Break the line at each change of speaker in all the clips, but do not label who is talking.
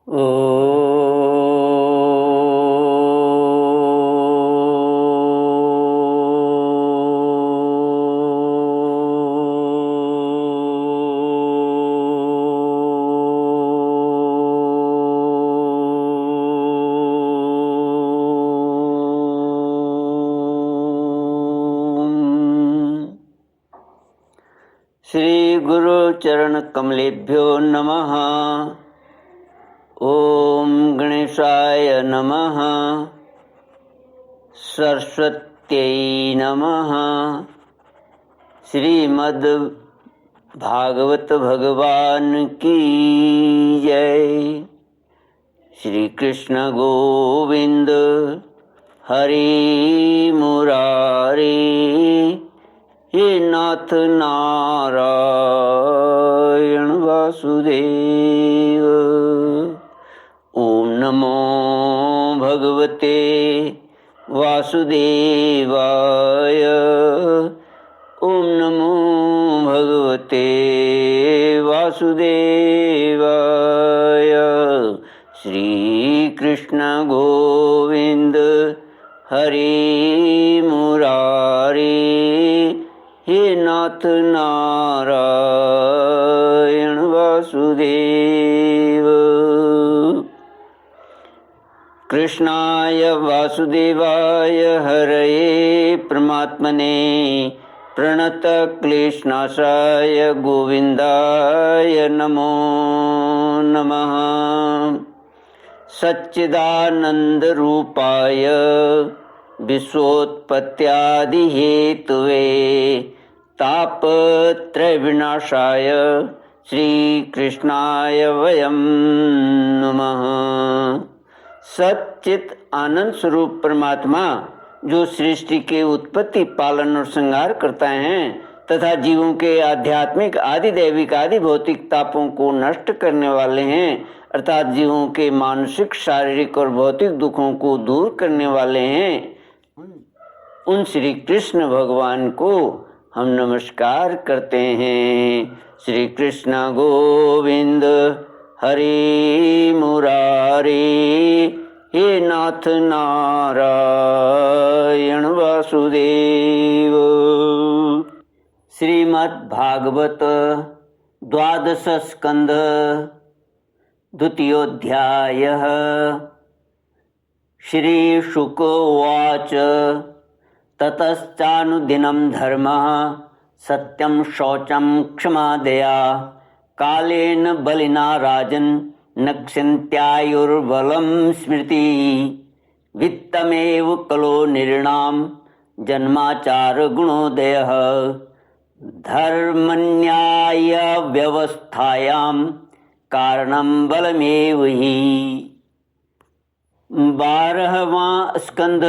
श्री गुरु चरण कमलेभ्यो नमः। ओम गणेशाय नमः। सरस्वत्यै नमः। श्रीमद् भागवत भगवान की जय। श्री कृष्ण गोविंद हरि मुरारी, हे नाथ नारायण वासुदेव। ओम नमो भगवते वासुदेवाय। ओम नमो भगवते वासुदेवाय। श्री कृष्ण गोविंद हरि मुरारी, हे नाथ नारायण वासुदेव। कृष्णाय वासुदेवाय हरये परमात्मने प्रणतक्लेशनाशाय गोविन्दाय नमो नमः। सच्चिदानन्दरूपाय विश्वोत्पत्त्यादिहेतवे तापत्रयविनाशाय श्रीकृष्णाय वयं नमः। सच्चित आनंद स्वरूप परमात्मा जो सृष्टि के उत्पत्ति, पालन और संहार करता है तथा जीवों के आध्यात्मिक, आदि दैविक, आदि भौतिक तापों को नष्ट करने वाले हैं, अर्थात जीवों के मानसिक, शारीरिक और भौतिक दुखों को दूर करने वाले हैं, उन श्री कृष्ण भगवान को हम नमस्कार करते हैं। श्री कृष्ण गोविंद हरि मुरारी, हे नाथ नारायण वासुदेव। श्रीमद् भागवत द्वादश स्कंध द्वितीयोऽध्यायः। श्री शुक उवाच ततश्चानुदिनं धर्मः सत्यं शौचं क्षमा दया कालेन बलिना राजन् नक्ष्यन्त्यायुर्बलं स्मृति वित्तमेव कलो नृणां जन्माचार गुणोदयः धर्मन्याय व्यवस्थायां कारणं बलमेव हि। 12वां स्कंध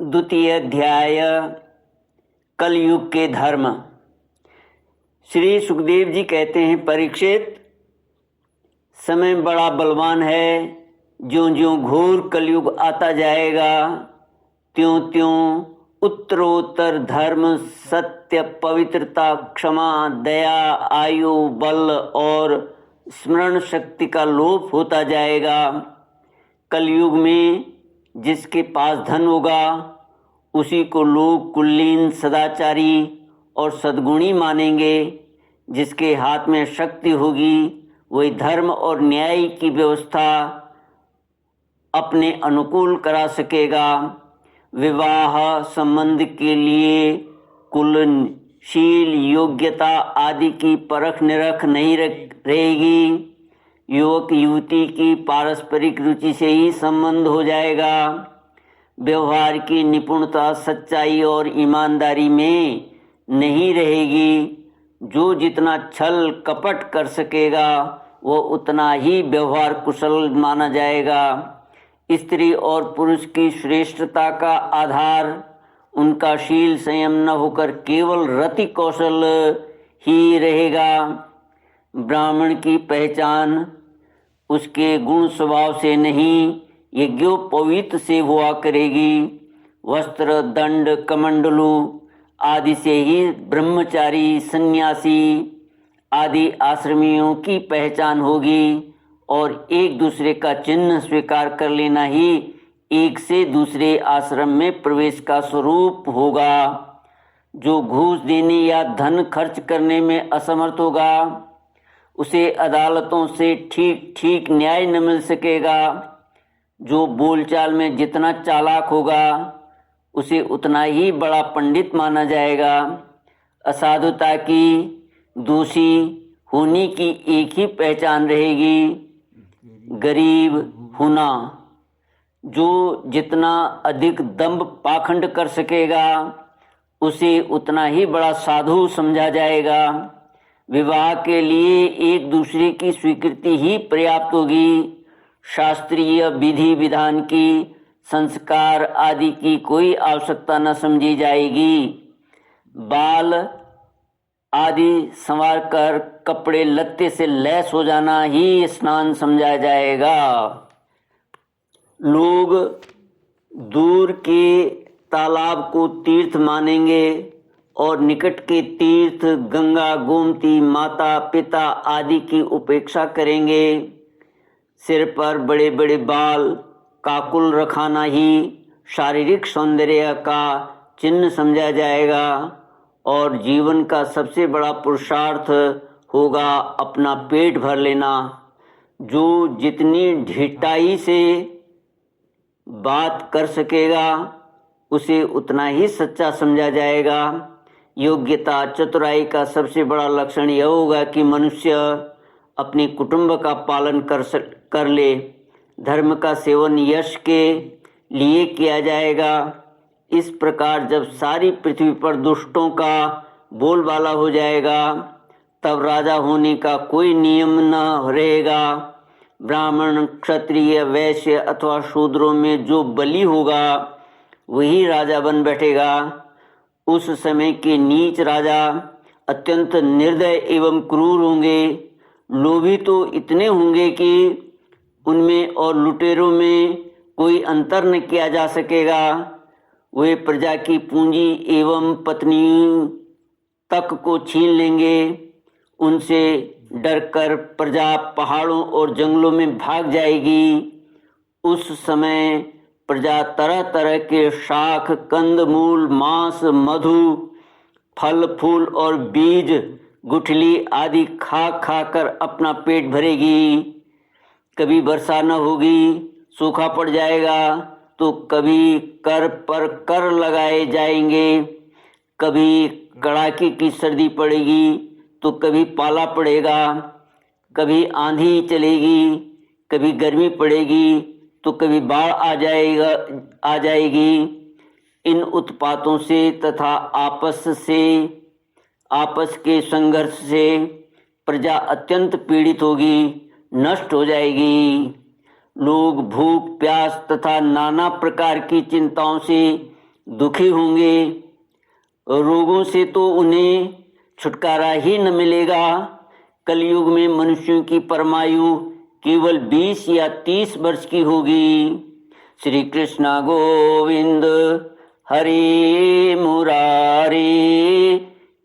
द्वितीय अध्याय कलयुग के धर्म। श्री सुखदेव जी कहते हैं, परीक्षित, समय बड़ा बलवान है। ज्यों ज्यों घोर कलयुग आता जाएगा त्यों त्यों उत्तरोत्तर धर्म, सत्य, पवित्रता, क्षमा, दया, आयु, बल और स्मरण शक्ति का लोप होता जाएगा। कलयुग में जिसके पास धन होगा उसी को लोग कुलीन, सदाचारी और सद्गुणी मानेंगे। जिसके हाथ में शक्ति होगी वही धर्म और न्याय की व्यवस्था अपने अनुकूल करा सकेगा। विवाह संबंध के लिए कुलशील, योग्यता आदि की परख निरख नहीं रहेगी। युवक युवती की पारस्परिक रुचि से ही संबंध हो जाएगा। व्यवहार की निपुणता सच्चाई और ईमानदारी में नहीं रहेगी। जो जितना छल कपट कर सकेगा वो उतना ही व्यवहार कुशल माना जाएगा। स्त्री और पुरुष की श्रेष्ठता का आधार उनका शील संयम न होकर केवल रति कौशल ही रहेगा। ब्राह्मण की पहचान उसके गुण स्वभाव से नहीं, यज्ञोपवीत से हुआ करेगी। वस्त्र, दंड, कमंडलू आदि से ही ब्रह्मचारी, सन्यासी आदि आश्रमियों की पहचान होगी और एक दूसरे का चिन्ह स्वीकार कर लेना ही एक से दूसरे आश्रम में प्रवेश का स्वरूप होगा। जो घूस देने या धन खर्च करने में असमर्थ होगा उसे अदालतों से ठीक ठीक न्याय न मिल सकेगा। जो बोलचाल में जितना चालाक होगा उसे उतना ही बड़ा पंडित माना जाएगा। असाधुता की दोषी होने की एक ही पहचान रहेगी, गरीब होना। जो जितना अधिक दंभ पाखंड कर सकेगा उसे उतना ही बड़ा साधु समझा जाएगा। विवाह के लिए एक दूसरे की स्वीकृति ही पर्याप्त होगी। शास्त्रीय विधि विधान की, संस्कार आदि की कोई आवश्यकता न समझी जाएगी। बाल आदि संवार कर कपड़े लत्ते से लैस हो जाना ही स्नान समझा जाएगा। लोग दूर के तालाब को तीर्थ मानेंगे और निकट के तीर्थ गंगा, गोमती, माता, पिता आदि की उपेक्षा करेंगे। सिर पर बड़े बड़े बाल, काकुल रखाना ही शारीरिक सौंदर्य का चिन्ह समझा जाएगा और जीवन का सबसे बड़ा पुरुषार्थ होगा अपना पेट भर लेना। जो जितनी ढिठाई से बात कर सकेगा उसे उतना ही सच्चा समझा जाएगा। योग्यता, चतुराई का सबसे बड़ा लक्षण यह होगा कि मनुष्य अपने कुटुंब का पालन कर ले। धर्म का सेवन यश के लिए किया जाएगा। इस प्रकार जब सारी पृथ्वी पर दुष्टों का बोलबाला हो जाएगा तब राजा होने का कोई नियम न रहेगा। ब्राह्मण, क्षत्रिय, वैश्य अथवा शूद्रों में जो बली होगा वही राजा बन बैठेगा। उस समय के नीच राजा अत्यंत निर्दय एवं क्रूर होंगे। लोभी तो इतने होंगे कि उनमें और लुटेरों में कोई अंतर न किया जा सकेगा। वे प्रजा की पूंजी एवं पत्नी तक को छीन लेंगे। उनसे डरकर प्रजा पहाड़ों और जंगलों में भाग जाएगी। उस समय प्रजा तरह तरह के शाख, कंद मूल, मांस, मधु, फल फूल और बीज, गुठली आदि खा खा कर अपना पेट भरेगी। कभी वर्षा न होगी, सूखा पड़ जाएगा, तो कभी कर पर कर लगाए जाएंगे। कभी कड़ाके की सर्दी पड़ेगी तो कभी पाला पड़ेगा। कभी आंधी चलेगी, कभी गर्मी पड़ेगी तो कभी बाढ़ आ जाएगी। इन उत्पातों से तथा आपस के संघर्ष से प्रजा अत्यंत पीड़ित होगी, नष्ट हो जाएगी। लोग भूख, प्यास तथा नाना प्रकार की चिंताओं से दुखी होंगे। रोगों से तो उन्हें छुटकारा ही न मिलेगा। कलयुग में मनुष्यों की परमायु केवल 20 या 30 वर्ष की होगी। श्री कृष्ण गोविंद हरे मुरारी,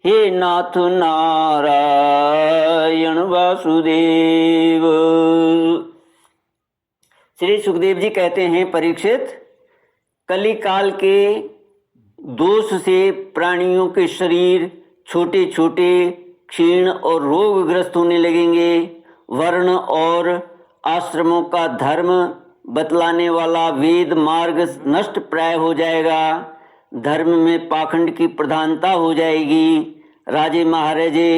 हे नाथ नारायण वासुदेव। श्री सुखदेव जी कहते हैं, परीक्षित, कलिकाल के दोष से प्राणियों के शरीर छोटे छोटे, क्षीण और रोगग्रस्त होने लगेंगे। वर्ण और आश्रमों का धर्म बतलाने वाला वेद मार्ग नष्ट प्राय हो जाएगा। धर्म में पाखंड की प्रधानता हो जाएगी। राजे महाराजे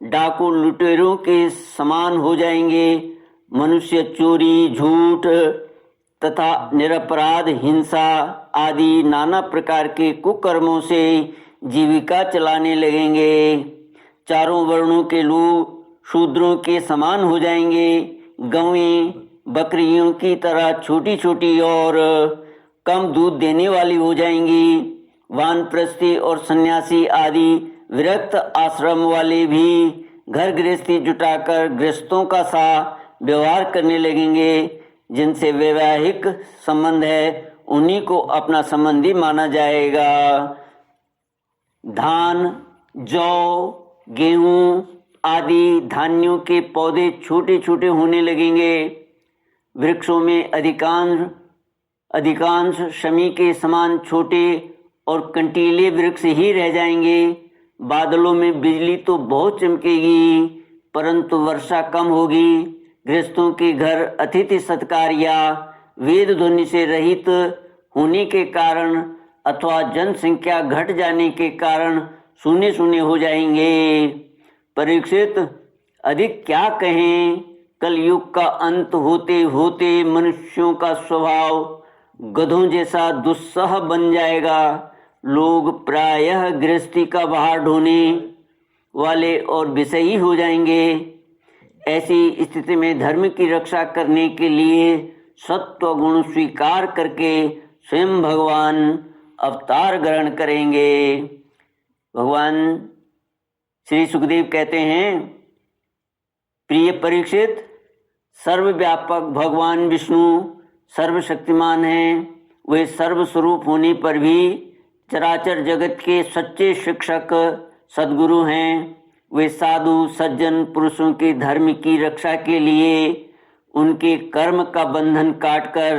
डाकू लुटेरों के समान हो जाएंगे। मनुष्य चोरी, झूठ तथा निरपराध हिंसा आदि नाना प्रकार के कुकर्मों से जीविका चलाने लगेंगे। चारों वर्णों के लोग शूद्रों के समान हो जाएंगे। गौएं बकरियों की तरह छोटी छोटी और कम दूध देने वाली हो जाएंगी। वानप्रस्थी और सन्यासी आदि विरक्त आश्रम वाले भी घर गृहस्थी जुटाकर गृहस्थों का सा व्यवहार करने लगेंगे। जिनसे वैवाहिक संबंध है उन्हीं को अपना संबंधी माना जाएगा। धान, जौ, गेहूं आदि धान्यों के पौधे छोटे छोटे होने लगेंगे। वृक्षों में अधिकांश शमी के समान छोटे और कंटीले वृक्ष ही रह जाएंगे। बादलों में बिजली तो बहुत चमकेगी, परंतु वर्षा कम होगी। गृहस्थों के घर अतिथि सत्कार या वेद ध्वनि से रहित होने के कारण अथवा जनसंख्या घट जाने के कारण सूने सूने हो जाएंगे। परीक्षित, अधिक क्या कहें, कलयुग का अंत होते होते मनुष्यों का स्वभाव गधों जैसा दुस्सह बन जाएगा। लोग प्रायः गृहस्थी का भार ढोने वाले और विषयी हो जाएंगे। ऐसी स्थिति में धर्म की रक्षा करने के लिए सत्व गुण स्वीकार करके स्वयं भगवान अवतार ग्रहण करेंगे। भगवान श्री सुखदेव कहते हैं, प्रिय परीक्षित, सर्वव्यापक भगवान विष्णु सर्वशक्तिमान हैं। वे सर्वस्वरूप होने पर भी चराचर जगत के सच्चे शिक्षक सद्गुरु हैं। वे साधु सज्जन पुरुषों के धर्म की रक्षा के लिए उनके कर्म का बंधन काटकर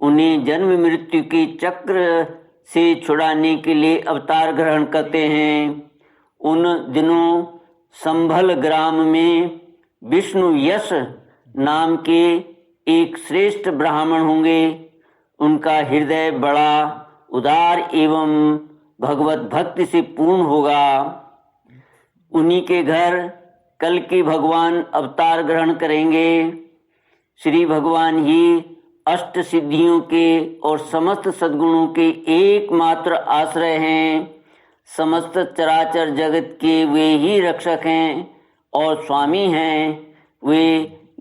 उन्हें जन्म मृत्यु के चक्र से छुड़ाने के लिए अवतार ग्रहण करते हैं। उन दिनों संभल ग्राम में विष्णु यश नाम के एक श्रेष्ठ ब्राह्मण होंगे। उनका हृदय बड़ा उदार एवं भगवत भक्ति से पूर्ण होगा। उन्हीं के घर कल के भगवान अवतार ग्रहण करेंगे। श्री भगवान ही अष्ट सिद्धियों के और समस्त सद्गुणों के एकमात्र आश्रय हैं। समस्त चराचर जगत के वे ही रक्षक हैं और स्वामी हैं। वे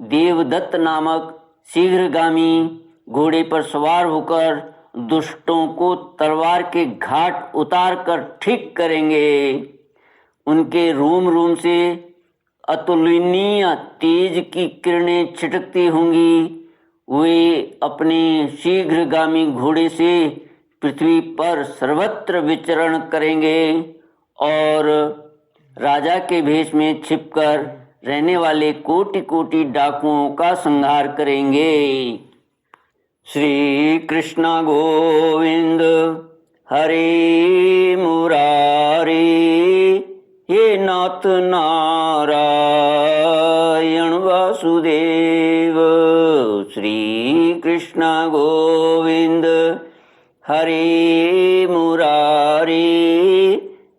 देवदत्त नामक शीघ्रगामी घोड़े पर सवार होकर दुष्टों को तलवार के घाट उतार कर ठीक करेंगे। उनके रोम रोम से अतुलनीय तेज की किरणें छिटकती होंगी। वे अपने शीघ्रगामी घोड़े से पृथ्वी पर सर्वत्र विचरण करेंगे और राजा के भेष में छिपकर रहने वाले कोटि कोटि डाकुओं का संहार करेंगे। श्री कृष्ण गोविंद हरे मुरारे, हे नाथ नारायण वासुदेव। श्री कृष्ण गोविंद हरे मुरारे,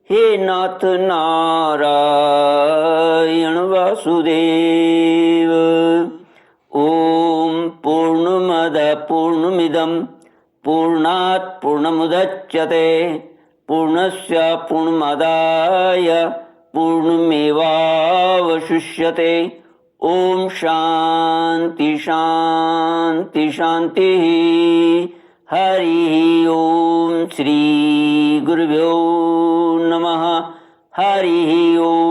हे नाथ नारायण वासुदेव। ओम पूर्णमद पूर्णमिदं पूर्णात् पूर्णमुदच्यते पूर्णस्य पूर्णमादाय पूर्णमेवावशिष्यते। ओम शांति शांति शांति। हरि ओम। श्री गुरुभ्यो नमः। हरि ओम।